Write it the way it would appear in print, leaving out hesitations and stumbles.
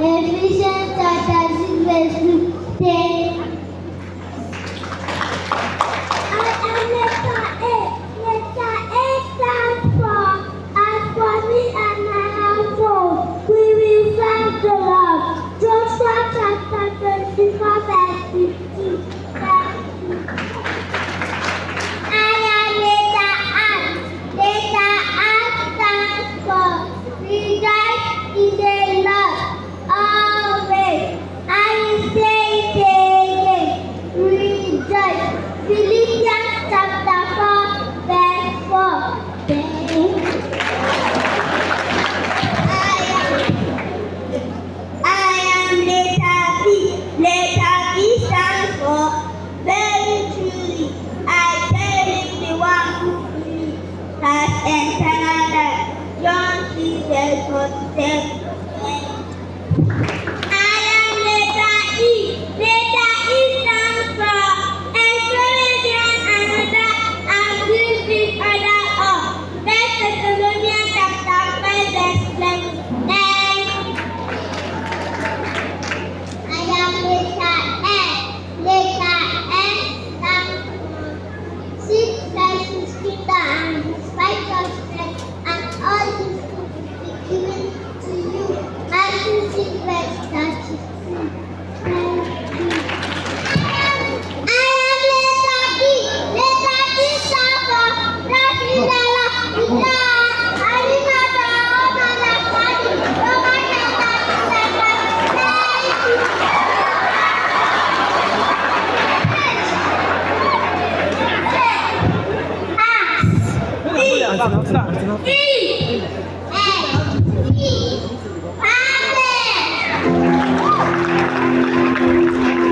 Efficient strategic ways to take. I am letter A. Letter A stands for as for me and my household, we will serve the Lord. Joshua chapter 24 verse 15. I am letter R. Letter R stands for rejoice in the Lord always. I will say it again. Rejoice. Philippians chapter 4 verse 4. I am letter B. Letter B stands for very truly. I tell you, the one who believes has eternal life. John 3 verse 47. I am letter E. Letter E stands for encourage one another and build each other up. 1 Thessalonians chapter 5 verse 11. I am letter S. Letter S stands for seek first His kingdom and His righteousness, and all these things will be given to you. Matthew 6 verse 9.